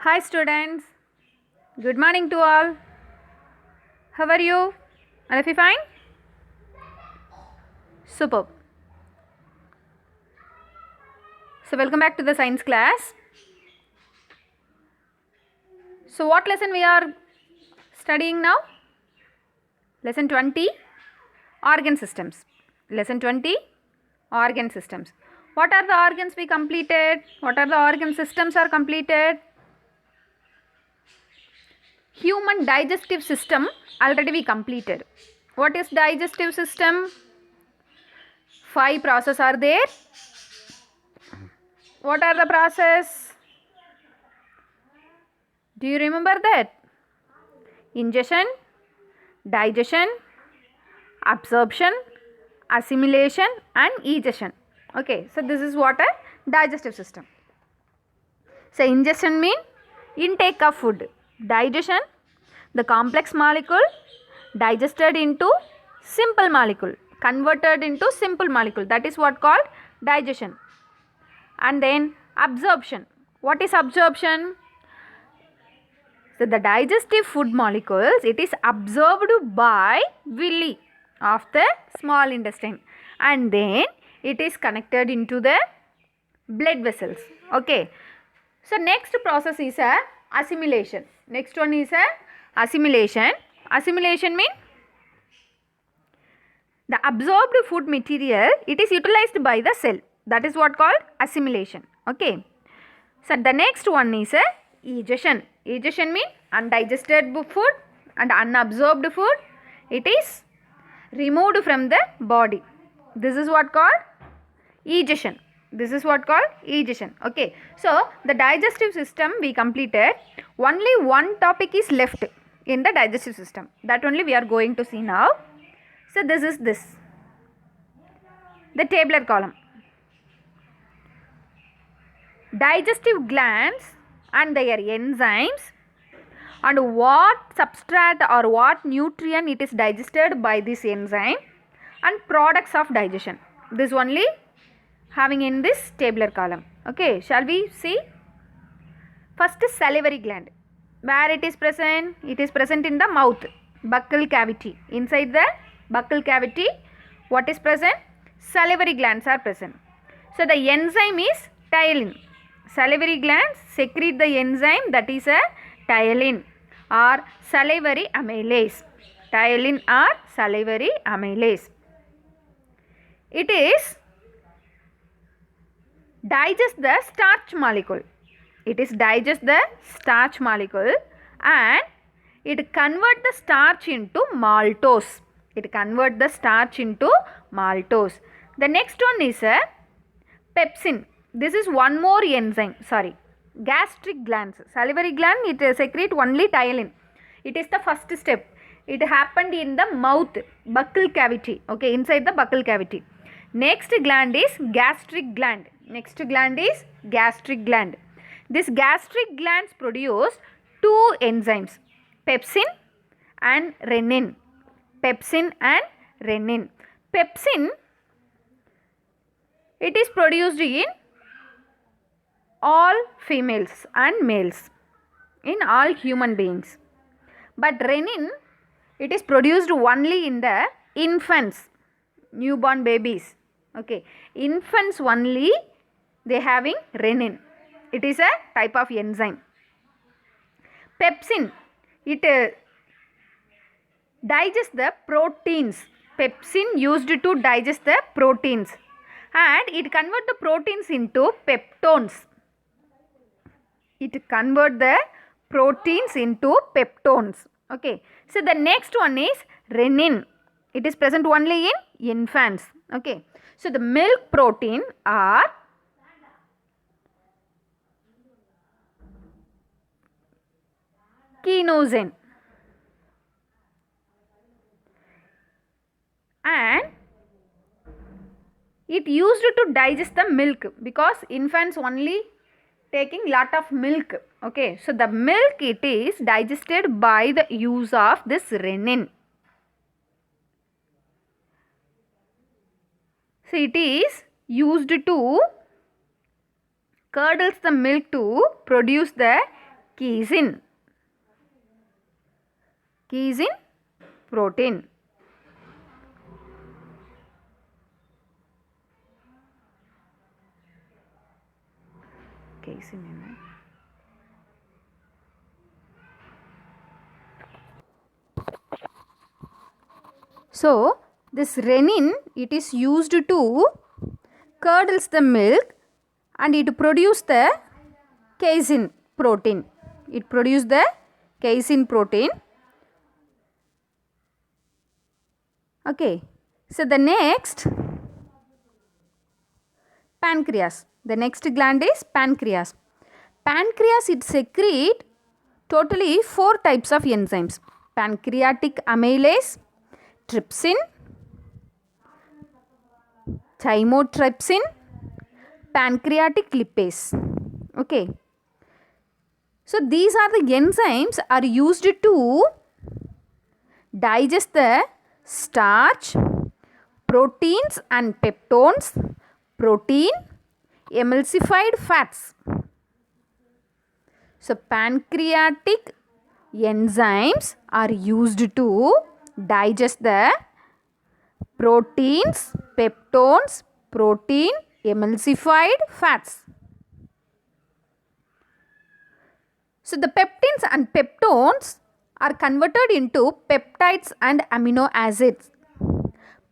Hi students, good morning to all. How are you? All of you fine? Superb. So welcome back to the science class. So what lesson we are studying now? Lesson 20, organ systems. Lesson 20, organ systems. What are the organs we completed? What are the organ systems are completed? Human digestive system already we completed. What is digestive system? 5 processes are there. What are the process? Do you remember that? Ingestion, digestion, absorption, assimilation and egestion. Okay, so this is what a digestive system. So ingestion mean intake of food. Digestion, the complex molecule digested into simple molecule, converted into simple molecule. That is what called digestion. And then absorption. What is absorption? So the digestive food molecules, it is absorbed by villi of the small intestine, and then it is connected into the blood vessels. Okay. So next process is a assimilation. Next one is a assimilation. Assimilation means the absorbed food material, it is utilized by the cell. That is what called assimilation. Okay. So the next one is a egestion. Egestion means undigested food and unabsorbed food, it is removed from the body. This is what called egestion. This is what called egestion. Okay. So the digestive system we completed. Only one topic is left in the digestive system. That only we are going to see now. So this is this. The tabular column. Digestive glands and their enzymes and what substrate or what nutrient it is digested by this enzyme and products of digestion. This only having in this tabular column. Okay, shall we see? First is salivary gland. Where it is present? It is present in the mouth, buccal cavity. Inside the buccal cavity, what is present? Salivary glands are present. So the enzyme is ptyalin. Salivary glands secrete the enzyme that is a ptyalin or salivary amylase. Ptyalin or salivary amylase. It is digest the starch molecule. It is digest the starch molecule and it convert the starch into maltose. It convert the starch into maltose. The next one is a pepsin. This is one more enzyme. Sorry, gastric glands. Salivary gland, it secrete only ptyalin. It is the first step. It happened in the mouth, buccal cavity. Okay, inside the buccal cavity. Next gland is gastric gland. Next gland is gastric gland. This gastric glands produce two enzymes, pepsin and renin. Pepsin and renin. Pepsin, it is produced in all females and males, in all human beings. But renin, it is produced only in the infants, newborn babies. Okay, infants only they having renin. It is a type of enzyme. Pepsin, it digests the proteins. Pepsin used to digest the proteins and it convert the proteins into peptones. It convert the proteins into peptones. Okay. So the next one is renin. It is present only in infants. Okay. So the milk protein are kinosin and it used to digest the milk because infants only taking lot of milk. Okay, so the milk it is digested by the use of this renin. So it is used to curdles the milk to produce the casein. Casein protein. Casein. So this renin, it is used to curdles the milk and it produce the casein protein. It produce the casein protein. Okay. So the next, pancreas. The next gland is pancreas. Pancreas, it secrete totally 4 types of enzymes. Pancreatic amylase, trypsin, chymotrypsin, pancreatic lipase. Okay. So these are the enzymes are used to digest the starch, proteins and peptones, protein, emulsified fats. So pancreatic enzymes are used to digest the proteins, peptones, protein, emulsified fats. So the peptins and peptones are converted into peptides and amino acids.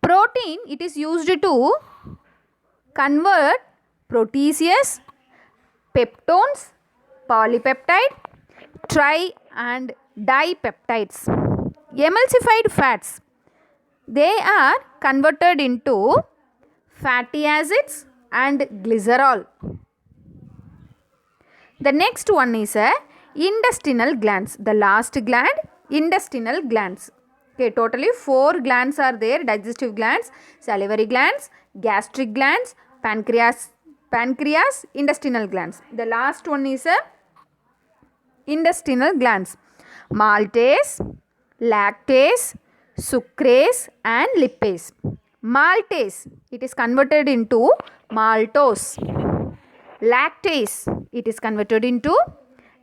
Protein, it is used to convert proteases, peptones, polypeptide, tri and dipeptides. Emulsified fats, they are converted into fatty acids and glycerol. The next one is intestinal glands. The last gland, intestinal glands. Okay, totally 4 glands are there: digestive glands, salivary glands, gastric glands, pancreas, intestinal glands. The last one is intestinal glands: maltase, lactase, sucrase and lipase. Maltase, it is converted into maltose. Lactase, it is converted into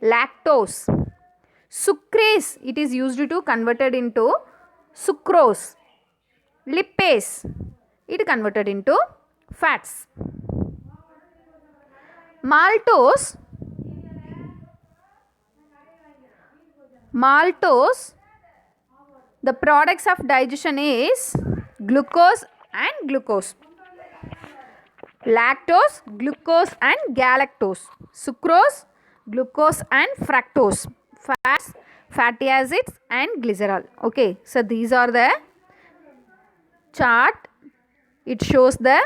lactose. Sucrase, it is used to converted into sucrose. Lipase, it is converted into fats. Maltose, the products of digestion is glucose and glucose. Lactose, glucose and galactose. Sucrose, glucose and fructose. Fats, fatty acids and glycerol. Okay, so these are the chart. It shows the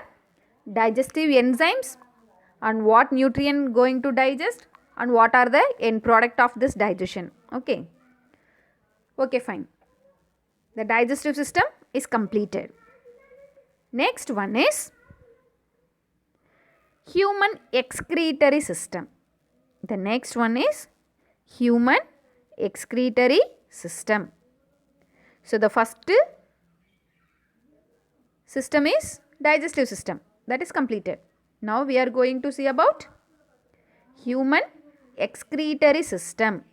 digestive enzymes and what nutrient going to digest and what are the end product of this digestion. Okay. Okay, fine. The digestive system is completed. Next one is human excretory system. The next one is human excretory system. So the first system is digestive system. That is completed. Now we are going to see about human excretory system.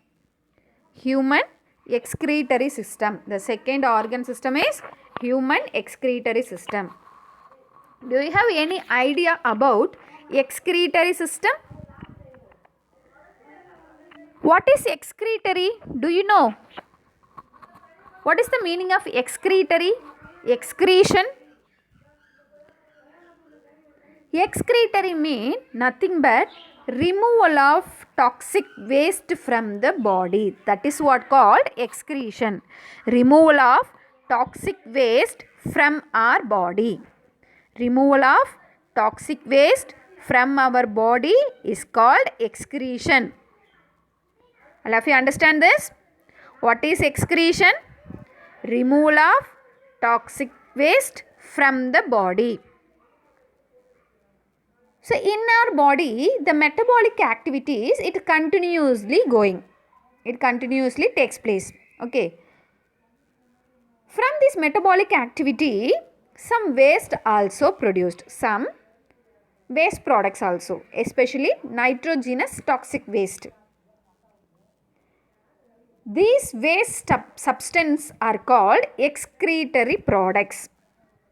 Human excretory system. The second organ system is human excretory system. Do you have any idea about excretory system? What is excretory? Do you know? What is the meaning of excretory? Excretion. Excretory mean nothing but removal of toxic waste from the body. That is what called excretion. Removal of toxic waste from our body. Removal of toxic waste from our body is called excretion. All of you understand this? What is excretion? Removal of toxic waste from the body. So in our body, the metabolic activities, it continuously going. It continuously takes place. Okay. From this metabolic activity, some waste also produced. Some waste products also, especially nitrogenous toxic waste. These waste substances are called excretory products.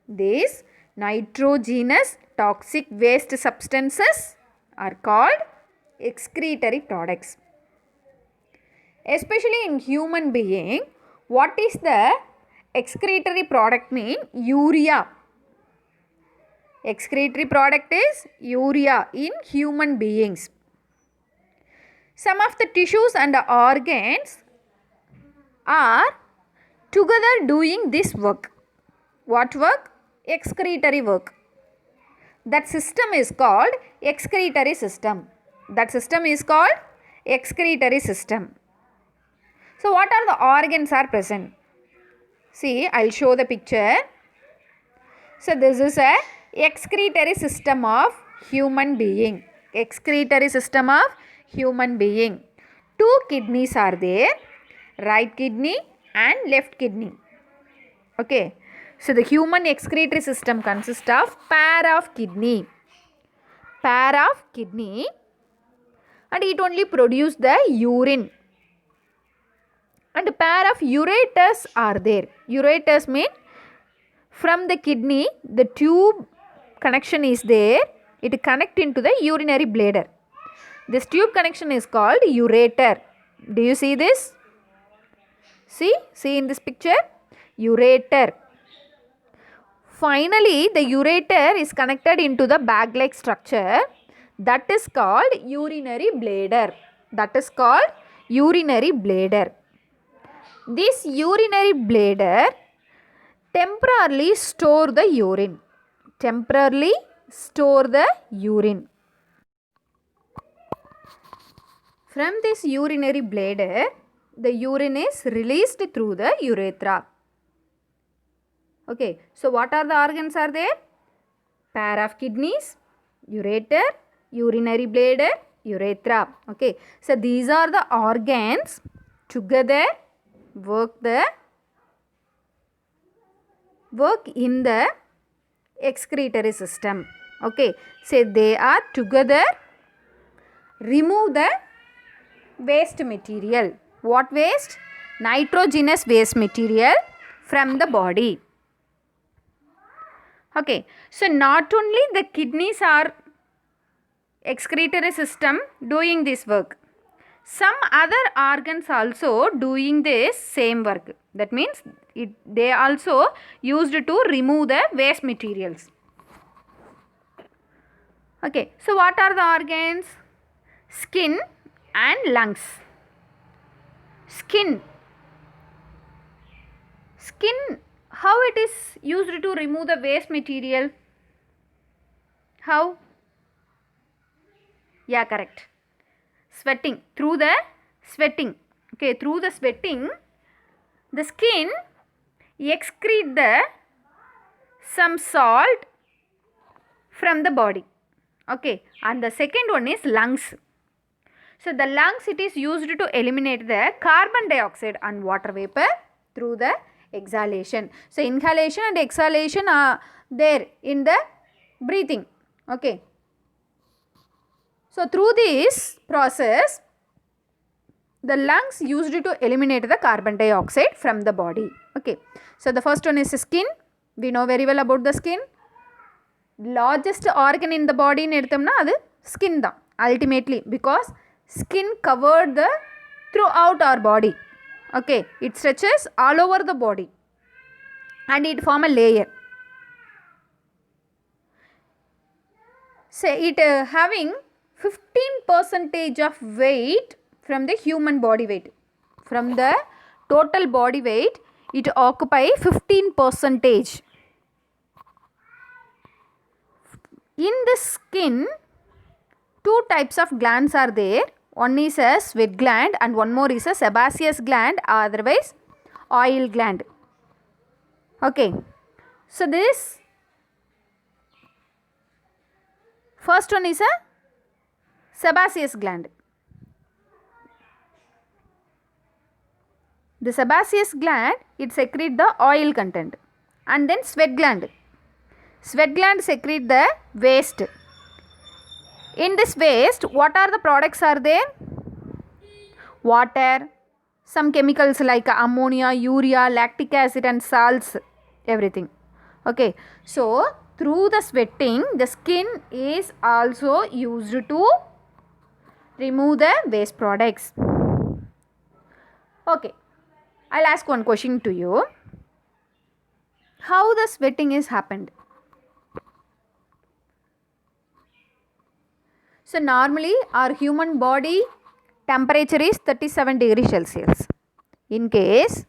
These nitrogenous toxic waste substances are called excretory products. Especially in human being, what is the excretory product mean? Urea. Excretory product is urea in human beings. Some of the tissues and organs are together doing this work. What work? Excretory work. That system is called excretory system. That system is called excretory system. So what are the organs are present? See, I will show the picture. So this is a excretory system of human being. Excretory system of human being. 2 kidneys are there. Right kidney and left kidney. Okay. So the human excretory system consists of pair of kidney. Pair of kidney. And it only produces the urine. And a pair of ureters are there. Ureters mean from the kidney, the tube connection is there. It connects into the urinary bladder. This tube connection is called ureter. Do you see this? See in this picture? Ureter. Finally, the ureter is connected into the bag-like structure. That is called urinary bladder. That is called urinary bladder. This urinary bladder temporarily store the urine. Temporarily store the urine. From this urinary bladder, the urine is released through the urethra. Okay, so what are the organs are there? Pair of kidneys, ureter, urinary bladder, urethra. Okay, so these are the organs together work in the excretory system. Okay, so they are together remove the waste material. What waste? Nitrogenous waste material from the body. Okay, so not only the kidneys are excretory system doing this work. Some other organs also doing this same work. That means they also used to remove the waste materials. Okay, so what are the organs? Skin and lungs. Skin, how it is used to remove the waste material? How? Yeah, correct. Sweating. Through the sweating. Okay, through the sweating, the skin excrete some salt from the body. Okay, and the second one is lungs. So the lungs, it is used to eliminate the carbon dioxide and water vapor through the exhalation. So inhalation and exhalation are there in the breathing. Okay. So through this process, the lungs used to eliminate the carbon dioxide from the body. Okay. So the first one is skin. We know very well about the skin. Largest organ in the body in adu skin da ultimately, because skin covered the throughout our body. Okay, it stretches all over the body and it form a layer. Say it having 15% of weight from the human body weight. From the total body weight, it occupy 15%. In the skin, 2 types of glands are there. One is a sweat gland and one more is a sebaceous gland, otherwise oil gland. Okay. So this first one is a sebaceous gland. The sebaceous gland, it secrete the oil content. And then sweat gland. Sweat gland secrete the waste. In this waste, what are the products are there? Water, some chemicals like ammonia, urea, lactic acid and salts, everything. Okay, so through the sweating the skin is also used to remove the waste products. Okay, I'll ask one question to you. How the sweating is happened? So normally our human body temperature is 37 degrees Celsius. In case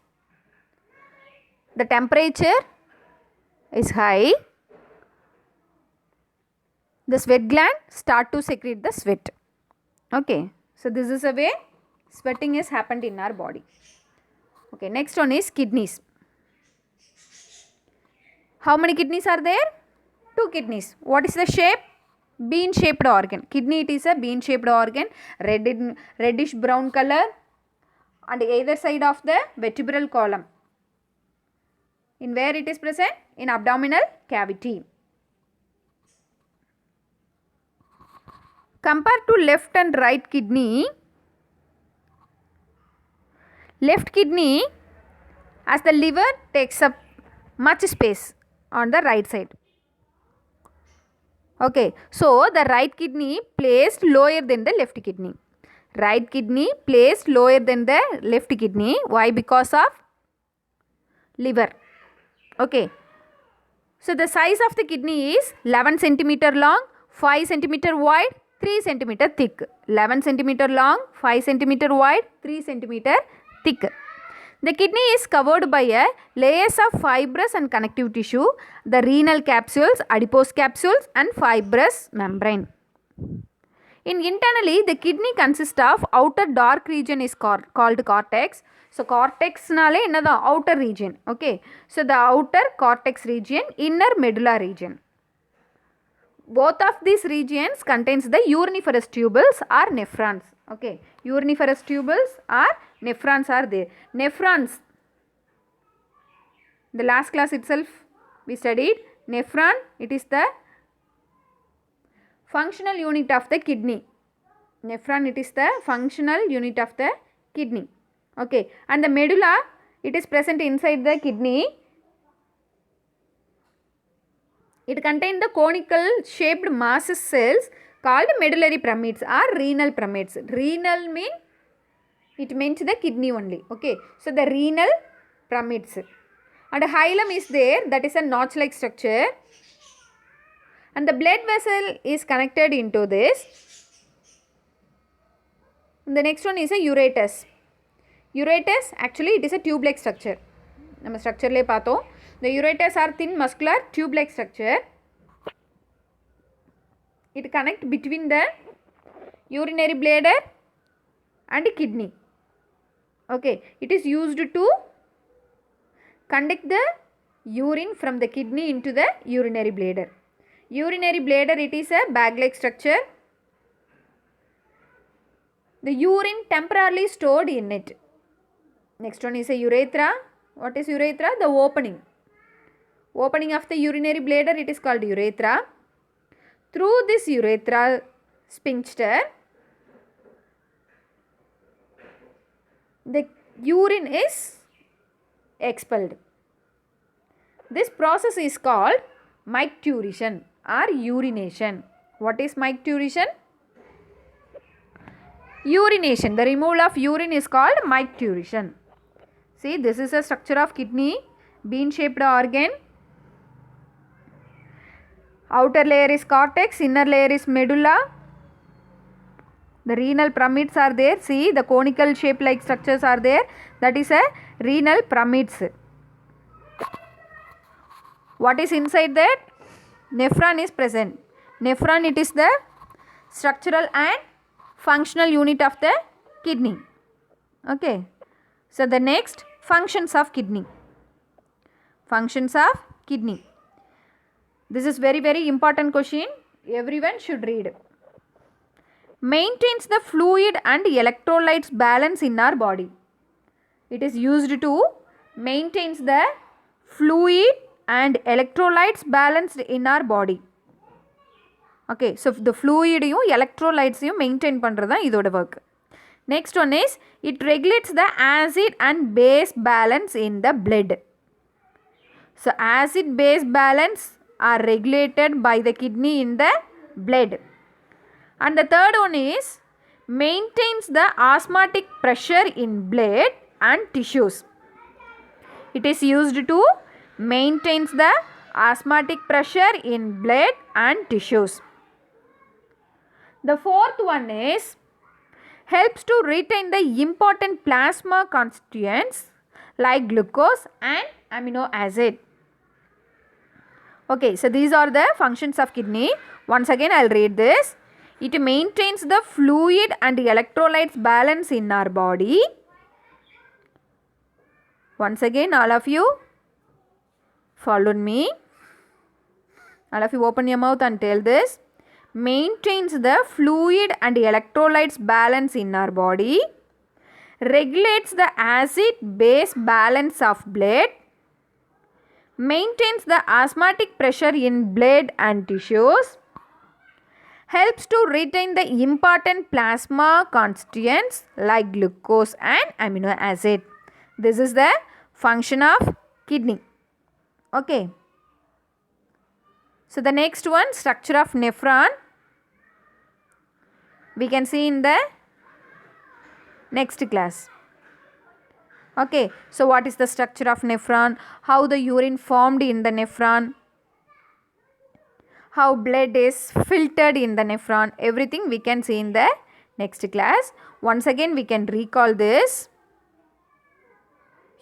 the temperature is high, the sweat gland start to secrete the sweat. Okay, so this is a way sweating is happened in our body. Okay, next one is kidneys. How many kidneys are there? 2 kidneys. What is the shape? Bean shaped organ. Kidney, it is a bean shaped organ, reddish brown color on either side of the vertebral column. In where it is present? In abdominal cavity. Compared to left and right kidney, left kidney as the liver takes up much space on the right side. Okay, so the right kidney placed lower than the left kidney. Right kidney placed lower than the left kidney. Why? Because of liver. Okay, so the size of the kidney is 11 centimeter long, 5 centimeter wide, 3 centimeter thick. 11 centimeter long, 5 centimeter wide, 3 centimeter thick. The kidney is covered by a layers of fibrous and connective tissue, the renal capsules, adipose capsules and fibrous membrane. Internally, the kidney consists of outer dark region is called cortex. So, cortex nale another outer region. Okay. So, the outer cortex region, inner medulla region. Both of these regions contains the uriniferous tubules or nephrons. Okay, uriniferous tubules or nephrons are there. Nephrons, the last class itself we studied. Nephron, it is the functional unit of the kidney. Nephron, it is the functional unit of the kidney. Okay, and the medulla, it is present inside the kidney. It contains the conical shaped mass cells called medullary pyramids or renal pyramids. Renal mean it means the kidney only. Okay, so the renal pyramids. And hilum is there, that is a notch like structure. And the blood vessel is connected into this. And the next one is a uretus. Uretus, actually it is a tube like structure. நம்ம ஸ்ட்ரக்சர்லேயே பார்த்தோம். The ureters are thin muscular tube like structure. It connects between the urinary bladder and kidney. Okay, it is used to conduct the urine from the kidney into the urinary bladder. Urinary bladder, it is a bag like structure. The urine temporarily stored in it. Next one is a urethra. What is urethra? The opening. Opening of the urinary bladder, it is called urethra. Through this urethral sphincter, the urine is expelled. This process is called micturition or urination. What is micturition? Urination. The removal of urine is called micturition. See, this is a structure of kidney, bean shaped organ. Outer layer is cortex, inner layer is medulla. The renal pyramids are there. See, the conical shape like structures are there. That is a renal pyramids. What is inside that? Nephron is present. Nephron, it is the structural and functional unit of the kidney. Okay. So, the next, functions of kidney. Functions of kidney. This is very, very important question. Everyone should read. Maintains the fluid and electrolytes balance in our body. It is used to maintains the fluid and electrolytes balanced in our body. Okay, so the fluid electrolytes maintain பண்றதா இதோட work. Next one is it regulates the acid and base balance in the blood. So acid base balance are regulated by the kidney in the blood. And the third one is maintains the osmotic pressure in blood and tissues. It is used to maintains the osmotic pressure in blood and tissues. The fourth one is helps to retain the important plasma constituents like glucose and amino acid. Okay, so these are the functions of kidney. Once again I will read this. It maintains the fluid and electrolytes balance in our body. Once again, all of you follow me. All of you open your mouth and tell this. Maintains the fluid and electrolytes balance in our body. Regulates the acid base balance of blood. Maintains the osmotic pressure in blood and tissues. Helps to retain the important plasma constituents like glucose and amino acid. This is the function of kidney. Okay. So the next one, structure of nephron, we can see in the next class. Okay. So what is the structure of nephron? How the urine formed in the nephron? How blood is filtered in the nephron, everything we can see in the next class. Once again we can recall this.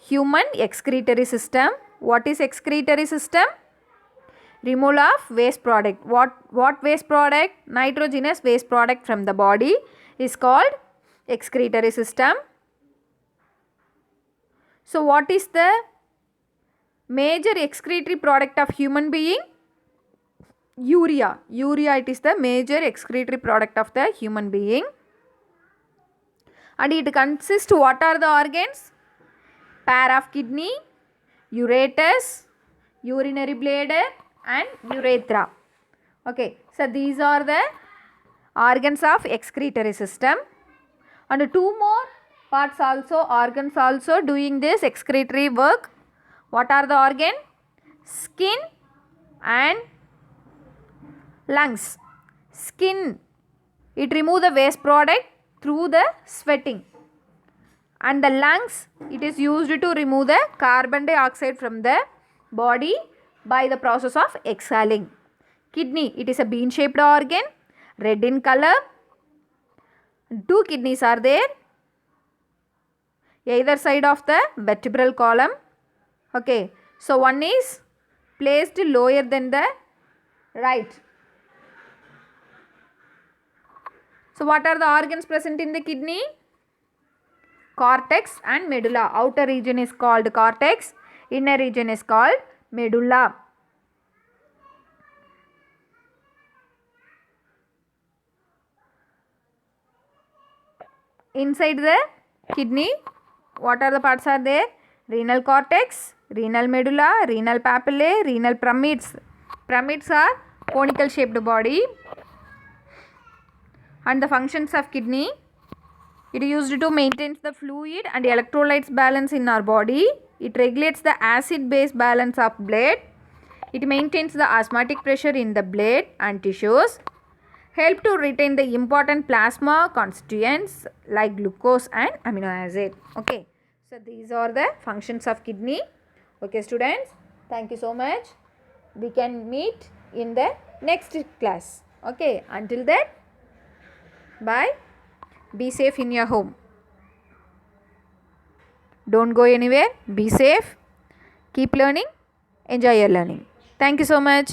Human excretory system. What is excretory system? Removal of waste product. What waste product? Nitrogenous waste product from the body is called excretory system. So what is the major excretory product of human being? Urea. Urea, it is the major excretory product of the human being. And it consists, what are the organs? Pair of kidney, ureter, urinary bladder and urethra. Okay. So these are the organs of excretory system. And two more parts also, organs also doing this excretory work. What are the organ? Skin and lungs. Skin, it remove the waste product through the sweating. And the lungs, it is used to remove the carbon dioxide from the body by the process of exhaling. Kidney, it is a bean shaped organ, red in color. Two kidneys are there, either side of the vertebral column. Okay. So one is placed lower than the right. So what are the organs present in the kidney? Cortex and medulla. Outer region is called cortex, inner region is called medulla. Inside the kidney, what are the parts are there? Renal cortex, renal medulla, renal papillae, renal pyramids. Pyramids are conical shaped body. And the functions of kidney, it is used to maintain the fluid and electrolytes balance in our body. It regulates the acid base balance of blood. It maintains the osmotic pressure in the blood and tissues. Help to retain the important plasma constituents like glucose and amino acid. Okay. So these are the functions of kidney. Okay students, thank you so much. We can meet in the next class. Okay. Until then, bye. Be safe in your home. Don't go anywhere. Be safe. Keep learning. Enjoy your learning. Thank you so much.